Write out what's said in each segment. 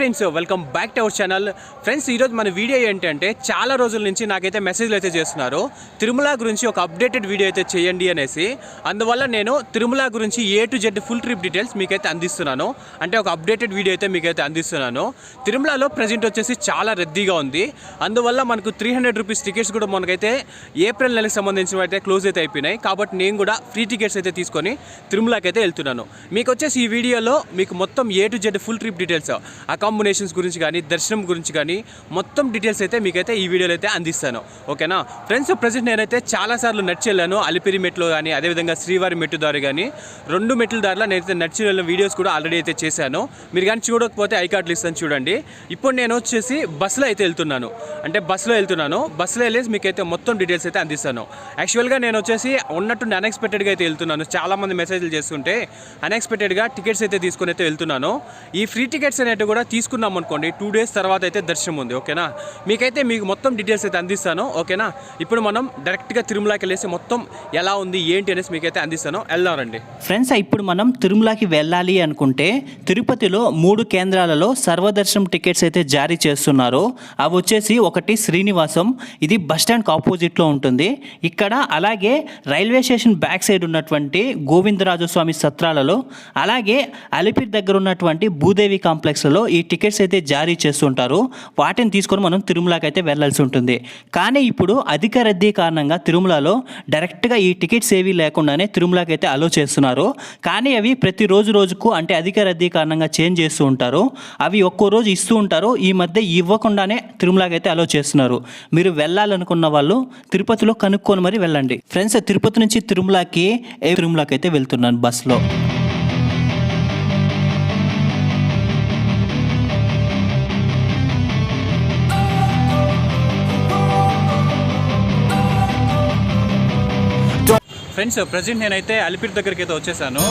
Friends welcome back to our channel. Friends ఈరోజు మన video ఏంటంటే చాలా రోజుల నుంచి నాకైతే మెసేజ్లు అయితే చేస్తున్నారు తిరుమల గురించి ఒక అప్డేటెడ్ వీడియో అయితే చేయండి అనేసి. అందువల్ల నేను తిరుమల గురించి A to Z full trip details మీకైతే అందిస్తున్నాను. అంటే ఒక అప్డేటెడ్ వీడియో అయితే మీకైతే అందిస్తున్నాను. తిరుమలలో ప్రజెంట్ వచ్చేసి చాలా రద్దీగా ఉంది. అందువల్ల మనకు 300 రూపీస్ టికెట్స్ కూడా మనకైతే ఏప్రిల్ నెలకు సంబంధించిన అయితే క్లోజ్ అయితే అయిపోయినాయి. కాబట్టి నేను కూడా ఫ్రీ టికెట్స్ అయితే తీసుకొని తిరుమలకి అయితే వెళ్తున్నాను. మీకు వచ్చేసి ఈ వీడియోలో మీకు మొత్తం A to Z full trip details, accommodations గురించి కానీ దర్శనం గురించి కానీ మొత్తం డీటెయిల్స్ అయితే మీకైతే ఈ వీడియోలో అయితే అందిస్తాను. ఓకేనా ఫ్రెండ్స్, ప్రజెంట్ నేనైతే చాలాసార్లు నడిచి వెళ్ళాను. అలిపిరి మెట్లు కానీ అదేవిధంగా శ్రీవారి మెట్టు దారి కానీ 2 మెట్ల దారిలో నేనైతే నడిచి వెళ్ళిన వీడియోస్ కూడా ఆల్రెడీ అయితే చేశాను. మీరు కానీ చూడకపోతే ఐకార్డులు ఇస్తాను చూడండి. ఇప్పుడు నేను వచ్చేసి బస్సులో అయితే వెళ్తున్నాను. బస్సులో వెళ్ళేసి మీకైతే మొత్తం డీటెయిల్స్ అయితే అందిస్తాను. యాక్చువల్గా నేను వచ్చేసి ఉన్నట్టు అన్ఎక్స్పెక్టెడ్గా అయితే వెళ్తున్నాను. చాలామంది మెసేజ్లు చేస్తుంటే అన్ఎక్స్పెక్టెడ్గా టికెట్స్ అయితే తీసుకుని అయితే వెళ్తున్నాను. ఈ ఫ్రీ టికెట్స్ అనేవి కూడా తీసుకున్నాం అనుకోండి 2 days తర్వాత అయితే దర్శనం ఉంది. ఓకేనా, మీకు మొత్తం డీటెయిల్స్ అయితే అందిస్తాను. ఓకేనా, ఇప్పుడు మనం డైరెక్ట్గా తిరుమలకి వెళ్ళేసి మొత్తం ఎలా ఉంది ఏంటి అనేసి మీకైతే అందిస్తాను. వెళ్దాం రండి ఫ్రెండ్స్. ఇప్పుడు మనం తిరుమలకి వెళ్ళాలి అనుకుంటే తిరుపతిలో 3 కేంద్రాలలో సర్వదర్శనం టికెట్స్ అయితే జారీ చేస్తున్నారు. అవి వచ్చేసి ఒకటి శ్రీనివాసం, ఇది బస్ స్టాండ్కి ఆపోజిట్లో ఉంటుంది. ఇక్కడ అలాగే రైల్వే స్టేషన్ బ్యాక్ సైడ్ ఉన్నటువంటి గోవిందరాజస్వామి సత్రాలలో, అలాగే అలిపిరి దగ్గర ఉన్నటువంటి భూదేవి కాంప్లెక్స్లలో ఈ టికెట్స్ అయితే జారీ చేస్తుంటారు. వాటిని తీసుకొని మనం తిరుమలకి అయితే వెళ్ళాల్సి ఉంటుంది. కానీ ఇప్పుడు అధిక రద్దీ కారణంగా తిరుమలలో డైరెక్ట్గా ఈ టికెట్స్ ఏవి లేకుండానే తిరుమలకి అయితే అలో చేస్తున్నారు. కానీ అవి ప్రతి రోజుకు అంటే అధిక రద్దీ కారణంగా చేంజ్ చేస్తూ ఉంటారు. అవి ఒక్కో రోజు ఇస్తూ ఉంటారు. ఈ మధ్య ఇవ్వకుండానే తిరుమలకి అయితే అలో చేస్తున్నారు. మీరు వెళ్ళాలనుకున్న వాళ్ళు తిరుపతిలో కనుక్కొని మరి వెళ్ళండి ఫ్రెండ్స్. తిరుపతి నుంచి తిరుమలకి అయితే వెళ్తున్నాను బస్సులో. ఫ్రెండ్స్, ప్రజెంట్ నేనైతే అలిపిరి దగ్గరికి అయితే వచ్చేసాను.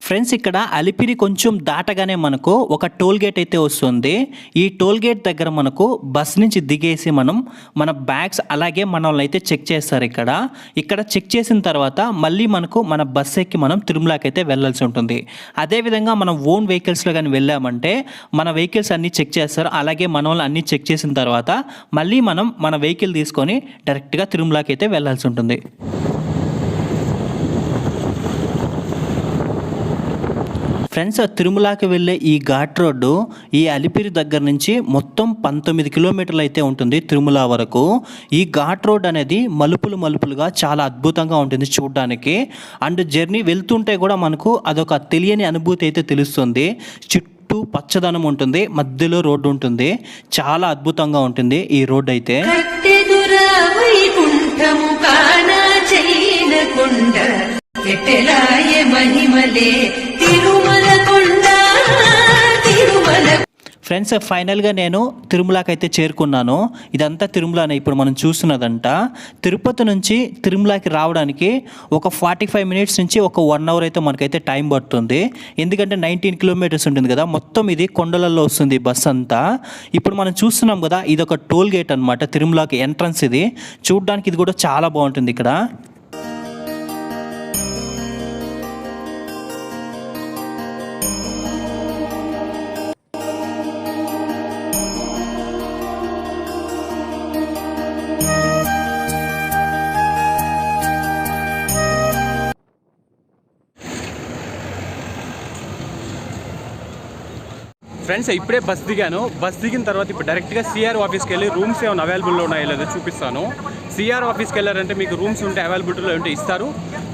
ఫ్రెండ్స్, ఇక్కడ అలిపిరి కొంచెం దాటగానే మనకు ఒక టోల్ గేట్ అయితే వస్తుంది. ఈ టోల్ గేట్ దగ్గర మనకు బస్ నుంచి దిగేసి మన బ్యాగ్స్ అలాగే మనల్ని అయితే చెక్ చేస్తారు. ఇక్కడ చెక్ చేసిన తర్వాత మళ్ళీ మనకు మన బస్ ఎక్కి మనం తిరుమలకి అయితే వెళ్ళాల్సి ఉంటుంది. అదేవిధంగా మనం ఓన్ వెహికల్స్లో కానీ వెళ్ళామంటే మన వెహికల్స్ అన్నీ చెక్ చేస్తారు. అలాగే మనల్ని అన్నీ చెక్ చేసిన తర్వాత మళ్ళీ మనం మన వెహికల్ తీసుకొని డైరెక్ట్గా తిరుమలకి అయితే వెళ్ళాల్సి ఉంటుంది. ఫ్రెండ్స్, తిరుమలకి వెళ్ళే ఈ ఘాట్ రోడ్డు ఈ అలిపిరి దగ్గర నుంచి మొత్తం 19 కిలోమీటర్లు అయితే ఉంటుంది తిరుమల వరకు. ఈ ఘాట్ రోడ్ అనేది మలుపులుగా చాలా అద్భుతంగా ఉంటుంది చూడడానికి. అండ్ జర్నీ వెళ్తుంటే కూడా మనకు అదొక తెలియని అనుభూతి అయితే తెలుస్తుంది. చుట్టూ పచ్చదనం ఉంటుంది, మధ్యలో రోడ్డు ఉంటుంది. చాలా అద్భుతంగా ఉంటుంది ఈ రోడ్డు అయితే. ఫ్రెండ్స్, ఫైనల్గా నేను తిరుమలకి అయితే చేరుకున్నాను. ఇదంతా తిరుమలనే ఇప్పుడు మనం చూస్తున్నదంట. తిరుపతి నుంచి తిరుమలకి రావడానికి ఒక 45 minutes నుంచి ఒక 1 hour అయితే మనకైతే టైం పడుతుంది. ఎందుకంటే 19 kilometers ఉంటుంది కదా, మొత్తం ఇది కొండలలో వస్తుంది బస్ అంతా. ఇప్పుడు మనం చూస్తున్నాం కదా, ఇది ఒక టోల్ గేట్ అనమాట, తిరుమలకి ఎంట్రన్స్. ఇది చూడడానికి ఇది కూడా చాలా బాగుంటుంది ఇక్కడ. ఫ్రెండ్స్, ఇప్పుడే బస్ దిగిన తర్వాత ఇప్పుడు డైరెక్ట్గా సిఆర్ ఆఫీస్కి వెళ్ళి రూమ్స్ ఏమైనా అవైలబుల్లో ఉన్నాయో లేదో చూపిస్తాను. సిఆర్ ఆఫీస్కి వెళ్ళారంటే మీకు రూమ్స్ ఉంటే అవైలబిలిటీలో ఉంటే ఇస్తారు,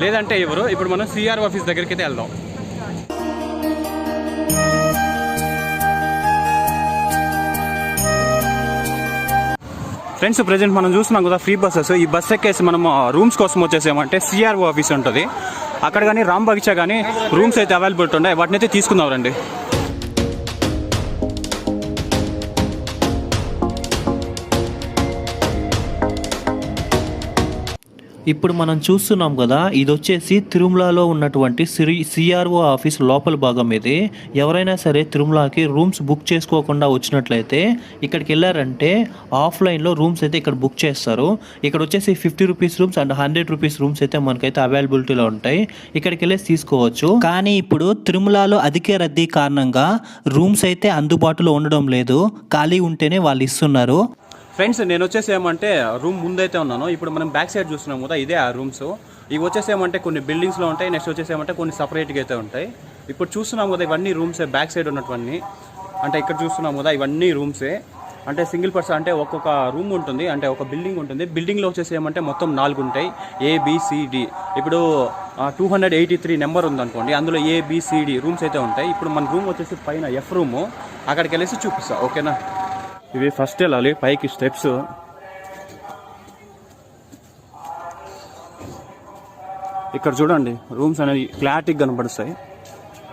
లేదంటే ఎవరు. ఇప్పుడు మనం సిఆర్ ఆఫీస్ దగ్గరికి అయితే వెళ్దాం. ఫ్రెండ్స్, ప్రజెంట్ మనం చూస్తున్నాం కదా ఫ్రీ బస్సెస్. ఈ బస్ ఎక్కేసి మనం రూమ్స్ కోసం వచ్చేసామంటే సిఆర్ఓ ఆఫీస్ ఉంటుంది. అక్కడ కానీ రామ్ బగీచా కానీ రూమ్స్ అయితే అవైలబిలిటీ ఉన్నాయి. వాటిని అయితే తీసుకుందాం రండి. ఇప్పుడు మనం చూస్తున్నాం కదా, ఇది వచ్చేసి తిరుమలలో ఉన్నటువంటి సిఆర్ఓ ఆఫీస్ లోపల భాగం ఇది. ఎవరైనా సరే తిరుమలకి రూమ్స్ బుక్ చేసుకోకుండా వచ్చినట్లయితే ఇక్కడికి వెళ్ళారంటే ఆఫ్లైన్లో రూమ్స్ అయితే ఇక్కడ బుక్ చేస్తారు. ఇక్కడ వచ్చేసి 50 rupees rooms and 100 rupees rooms అయితే మనకైతే అవైలబిలిటీలో ఉంటాయి. ఇక్కడికి వెళ్ళేసి తీసుకోవచ్చు. కానీ ఇప్పుడు తిరుమలలో అధిక రద్దీ కారణంగా రూమ్స్ అయితే అందుబాటులో ఉండడం లేదు. ఖాళీ ఉంటేనే వాళ్ళు ఇస్తున్నారు. ఫ్రెండ్స్, నేను వచ్చేసి ఏమంటే రూమ్ ముందైతే ఉన్నాను. ఇప్పుడు మనం బ్యాక్ సైడ్ చూస్తున్నాం కదా, ఇదే ఆ రూమ్స్. ఇవి వచ్చేసి ఏమంటే కొన్ని బిల్డింగ్స్లో ఉంటాయి, నెక్స్ట్ వచ్చేసి ఏమంటే కొన్ని సపరేట్గా అయితే ఉంటాయి. ఇప్పుడు చూస్తున్నాం కదా, ఇవన్నీ రూమ్సే, బ్యాక్ సైడ్ ఉన్నటువంటి. అంటే ఇక్కడ చూస్తున్నాం కదా, ఇవన్నీ రూమ్సే. అంటే సింగిల్ పర్సన్ అంటే ఒక్కొక్క రూమ్ ఉంటుంది, అంటే ఒక బిల్డింగ్ ఉంటుంది. బిల్డింగ్లో వచ్చేసి ఏమంటే మొత్తం 4 ఉంటాయి, ABCD. ఇప్పుడు 283 నెంబర్ ఉందనుకోండి, అందులో ABCD రూమ్స్ అయితే ఉంటాయి. ఇప్పుడు మన రూమ్ వచ్చేసి పైన F రూము, అక్కడికి వెళ్ళేసి చూపిస్తా, ఓకేనా. ఇవి ఫస్ట్ వెళ్ళాలి పైకి స్టెప్స్. ఇక్కడ చూడండి రూమ్స్ అనేవి క్లారిటీగా కనపడుస్తాయి.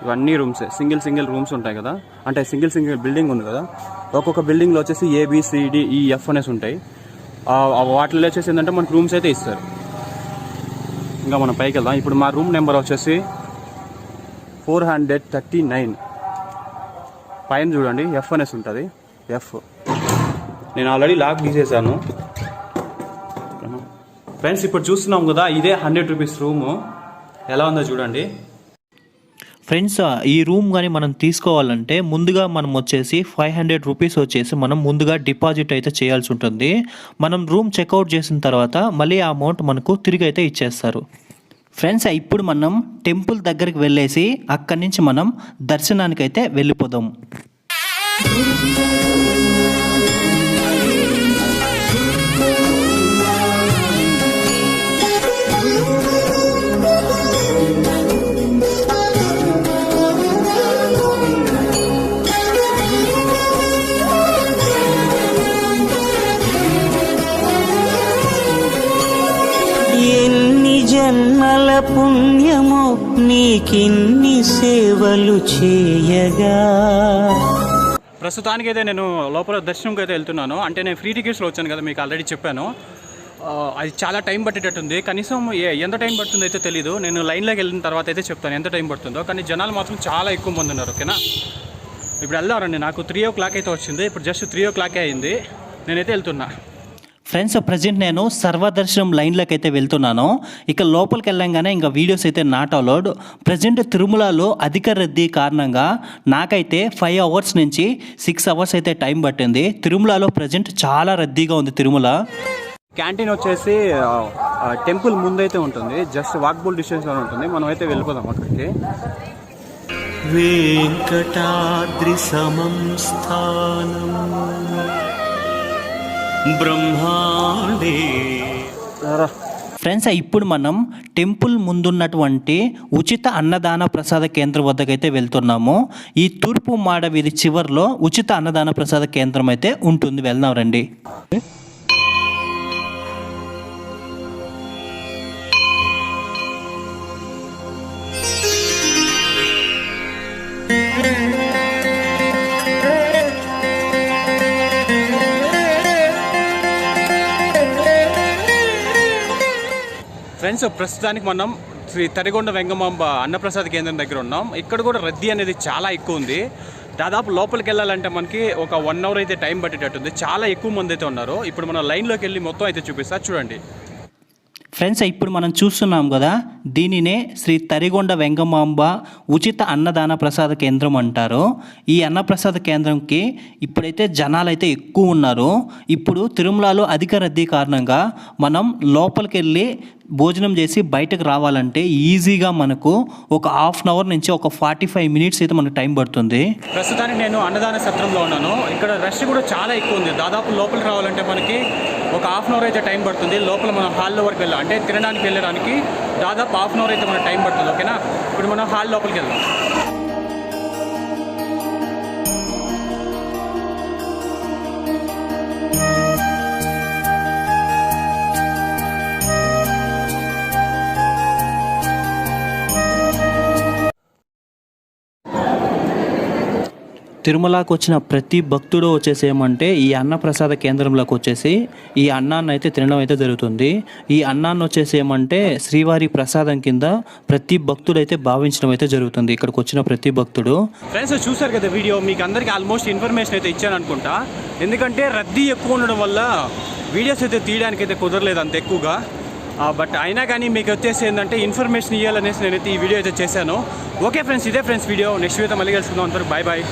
ఇవన్నీ రూమ్సే, సింగిల్ రూమ్స్ ఉంటాయి కదా, అంటే సింగిల్ బిల్డింగ్ ఉంది కదా. ఒక్కొక్క బిల్డింగ్లో వచ్చేసి ABCDEF అనేసి ఉంటాయి. వాటిలో వచ్చేసి ఏంటంటే మనకు రూమ్స్ అయితే ఇస్తారు. ఇంకా మనం పైకి వెళ్దాం. ఇప్పుడు మా రూమ్ నెంబర్ వచ్చేసి 439. పైన చూడండి F అనేసి ఉంటుంది, F. నేను ఆల్రెడీ లాక్ తీసేసాను. ఫ్రెండ్స్, ఇప్పుడు చూస్తున్నాం కదా, ఇదే 100 రూపీస్ రూము. ఎలా ఉందో చూడండి. ఫ్రెండ్స్, ఈ రూమ్ కానీ మనం తీసుకోవాలంటే ముందుగా మనం వచ్చేసి 500 రూపీస్ వచ్చేసి మనం ముందుగా డిపాజిట్ అయితే చేయాల్సి ఉంటుంది. మనం రూమ్ చెక్అవుట్ చేసిన తర్వాత మళ్ళీ ఆ అమౌంట్ మనకు తిరిగి అయితే ఇచ్చేస్తారు. ఫ్రెండ్స్, ఇప్పుడు మనం టెంపుల్ దగ్గరికి వెళ్ళేసి అక్కడి నుంచి మనం దర్శనానికి అయితే వెళ్ళిపోదాం. జన్మల పుణ్యమో నీకిన్ని సేవలు చేయగా. ప్రస్తుతానికి అయితే నేను లోపల దర్శనంకి అయితే వెళ్తున్నాను. అంటే నేను ఫ్రీ టికెట్స్లో వచ్చాను కదా, మీకు ఆల్రెడీ చెప్పాను. అది చాలా టైం పట్టేటట్టుంది. కనీసం ఎంత టైం పడుతుందో అయితే తెలీదు. నేను లైన్లోకి వెళ్ళిన తర్వాత అయితే చెప్తాను ఎంత టైం పడుతుందో. కానీ జనాలు మాత్రం చాలా ఎక్కువ మంది ఉన్నారు, ఓకేనా. ఇప్పుడు వెళ్దామండి. నాకు 3 o'clock అయితే వచ్చింది. ఇప్పుడు జస్ట్ 3 o'clock అయింది. నేనైతే వెళ్తున్నా. ఫ్రెండ్స్, ప్రజెంట్ నేను సర్వదర్శనం లైన్లోకి అయితే వెళ్తున్నాను. ఇక లోపలికి వెళ్ళంగానే ఇంకా వీడియోస్ అయితే నాట్ అలౌడ్. ప్రజెంట్ తిరుమలలో అధిక రద్దీ కారణంగా నాకైతే 5 hours నుంచి 6 hours అయితే టైం పట్టింది. తిరుమలలో ప్రజెంట్ చాలా రద్దీగా ఉంది తిరుమల. క్యాంటీన్ వచ్చేసి టెంపుల్ ముందైతే ఉంటుంది, జస్ట్ వాకబుల్ డిస్టెన్స్లో ఉంటుంది. మనం అయితే వెళ్ళిపోదాం అక్కడికి. వెంకటాద్రి సమం స్థానం బ్రహ్మాండే. ఫ్రెండ్స్, ఇప్పుడు మనం టెంపుల్ ముందున్నటువంటి ఉచిత అన్నదాన ప్రసాద కేంద్రం వద్దకైతే వెళ్తున్నాము. ఈ తూర్పు మాడ వీధి చివరిలో ఉచిత అన్నదాన ప్రసాద కేంద్రం అయితే ఉంటుంది. వెళ్దాం రండి. ఫ్రెండ్స్, ప్రస్తుతానికి మనం శ్రీ తరిగొండ వెంగమాంబ అన్నప్రసాద కేంద్రం దగ్గర ఉన్నాం. ఇక్కడ కూడా రద్దీ అనేది చాలా ఎక్కువ ఉంది. దాదాపు లోపలికి వెళ్ళాలంటే మనకి ఒక 1 hour అయితే టైం పట్టేటట్టుంది. చాలా ఎక్కువ మంది అయితే ఉన్నారు. ఇప్పుడు మనం లైన్లోకి వెళ్ళి మొత్తం అయితే చూపిస్తా, చూడండి. ఫ్రెండ్స్, ఇప్పుడు మనం చూస్తున్నాం కదా, దీనినే శ్రీ తరిగొండ వెంగమాంబ ఉచిత అన్నదాన ప్రసాద కేంద్రం అంటారు. ఈ అన్నప్రసాద కేంద్రంకి ఇప్పుడైతే జనాలు అయితే ఎక్కువ ఉన్నారు. ఇప్పుడు తిరుమలలో అధిక రద్దీ కారణంగా మనం లోపలికి వెళ్ళి భోజనం చేసి బయటకు రావాలంటే ఈజీగా మనకు ఒక 1/2 hour నుంచి ఒక 45 minutes అయితే మనకు టైం పడుతుంది. ప్రస్తుతానికి నేను అన్నదాన సత్రంలో ఉన్నాను. ఇక్కడ రష్ కూడా చాలా ఎక్కువ ఉంది. దాదాపు లోపలికి రావాలంటే మనకి ఒక 1/2 hour అయితే టైం పడుతుంది. లోపల మనం హాల్లో వరకు వెళ్ళాలి, అంటే తినడానికి వెళ్ళడానికి దాదాపు 1/2 hour అయితే మనకు టైం పడుతుంది, ఓకేనా. ఇప్పుడు మనం హాల్ లోపలికి వెళ్దాం. తిరుమలకు వచ్చిన ప్రతి భక్తుడు వచ్చేసి ఏమంటే ఈ అన్నప్రసాద కేంద్రంలోకి వచ్చేసి ఈ అన్నాన్ని అయితే తినడం అయితే జరుగుతుంది. ఈ అన్నాన్ని వచ్చేసి ఏమంటే శ్రీవారి ప్రసాదం కింద ప్రతి భక్తుడు అయితే భావించడం అయితే జరుగుతుంది ఇక్కడికి వచ్చిన ప్రతి భక్తుడు. ఫ్రెండ్స్ చూసారు కదా వీడియో, మీకు అందరికీ ఆల్మోస్ట్ ఇన్ఫర్మేషన్ అయితే ఇచ్చాను అనుకుంటా. ఎందుకంటే రద్దీ ఎక్కువ ఉండడం వల్ల వీడియోస్ అయితే తీయడానికి అయితే కుదరలేదు అంత ఎక్కువగా. బట్ అయినా కానీ మీకు వచ్చేసి ఏంటంటే ఇన్ఫర్మేషన్ ఇవ్వాలనేసి నేనైతే ఈ వీడియో అయితే చేశాను. ఓకే ఫ్రెండ్స్, ఇదే ఫ్రెండ్స్ వీడియో. నెక్స్ట్ వీడియో మళ్ళీ కలుసుకుందాం. అంతవరకు బాయ్ బాయ్.